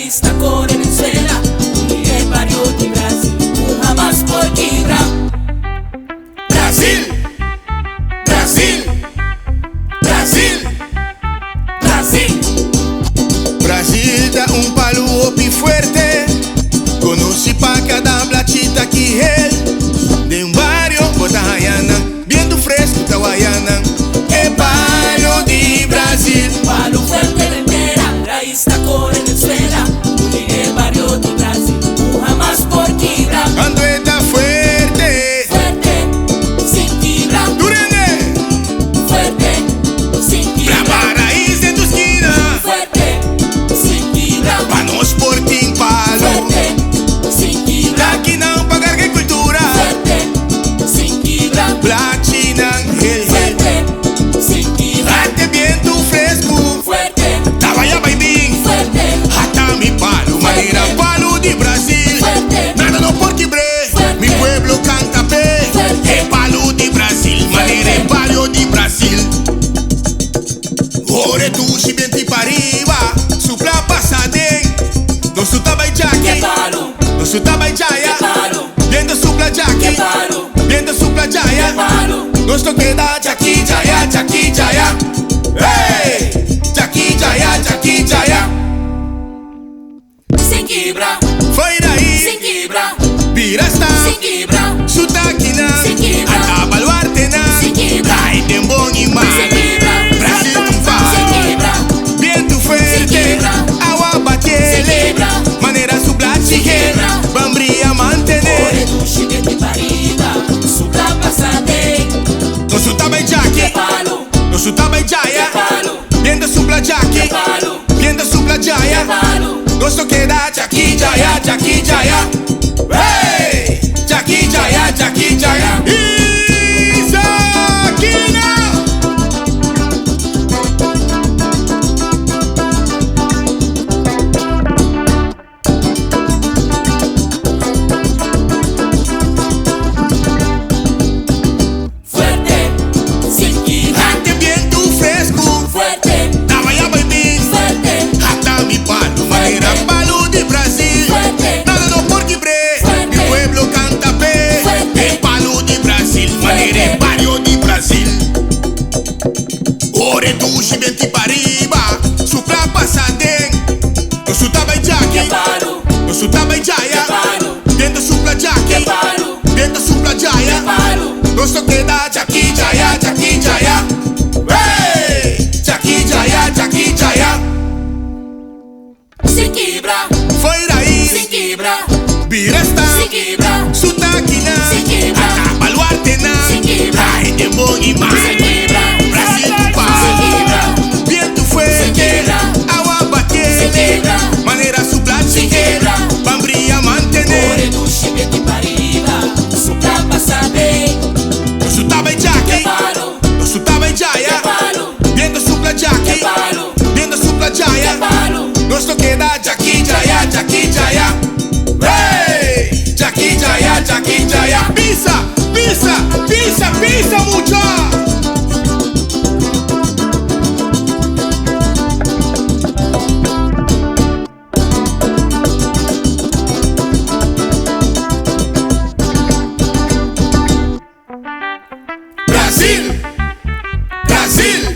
raiz da cor Venezuela, uniré barrio de Brasil, jamás por quebra. Brasil, Brasil, Brasil, Brasil. Brasil dá palo opi fuerte. Conoce pa cada platita que él. De barrio bota Hayana, viento fresco da Guayana. É palo de Brasil. Palo fuerte de entera, raiz da cor Venezuela, uniré barrio de Brasil, jamás por quebra. Ando está fuerte, Fuerte, sin quebra. Durene, Fuerte, sin quebra. brava raiz de tu esquina. Fuerte, sin quebra. Pa nos portim palo. Fuerte, sin quebra. Daqui não pagar que cultura. Fuerte, sin quebra. Platina, el Fuerte, sin quebra. Ate viento fresco. Fuerte, Trabalha bem bem. fuerte, Hasta mi palo, maneira palo de Brasil. fuerte. Nada no por quebre. Fuerte. Mi pueblo canta pe. Fuerte. É palo de Brasil, maneira é palo de Brasil. Ore tu si venti pariba, supla pasade. No su tabai Que jackie, palo, no su tabai jaya. que palo, Viendo supla que jackie, palo, viendo supla que jaya. palo. Nuestro queda Jackie Jaya, Jackie Jaya. Hey, Jackie Jaya, Jackie Jaya. Sin quebra, Foi sin daí, quebra, vira esta, sin quebra, Sutaquina, Sem quebra. Atabaluartena, Sem quebra. Ai, tem bom sin demais. quebra, Brasil com sin palo, quebra, viento Sem fuerte, quebra. agua Sem batele, quebra. maneira sublache, Sem quebra. bambria ore mantener. tu chile de parida, supla pasade. No su tabai Que Jackie, palo, no su tabai que Jaya, palo, viendo supla que Jackie, palo, viendo supla que Jaya. palo. Nuestro queda Jackie Jaya, Jackie Jaya. Hey, Jackie Jaya, Jackie Jaya. Isaquina. Fuerte, sin quebra, Ate viento fresco, fuerte, trabalha bem bem. fuerte, Hasta mi palo, maneira palo de Brasil. Fuerte. Nada no por quebre, Fuerte. mi pueblo canta pe. Fuerte. É palo de Brasil, maneira é barrio de Brasil. Ore tu si venti pariba, supra pasade. No su tabai que Jackie, palo, no su tabai Jaya. Que palo. Viendo supla que Jackie, palo, viendo supla que Jaya. palo. Nuestro queda Jackie Jaya, Jackie Jaya. Hey, Jackie Jaya, Jackie Jaya. Sin quebra, Foi sin daí, quebra, vira esta, sin quebra, Sutaquina, Sem quebra. Atabaluartena, Sem quebra. Ai, tem bom sin demais. quebra, Brasil com sin palo, quebra, viento Sem fuerte, quebra. agua sin batele, quebra, maneira Sem sublache, quebra. bambria ore mantener. tu chile de parida, supla pasade. No su tabai Que Jackie, palo, no su tabai que Jaya, palo, viendo supla que Jackie, palo, viendo supla que Jaya. palo. Nuestro queda Jackie Jaya, Jackie Jaya. Hey, Jackie Jaya, Jackie Jaya. Pisa, pisa, pisa, pisa mucho. Brasil, Brasil,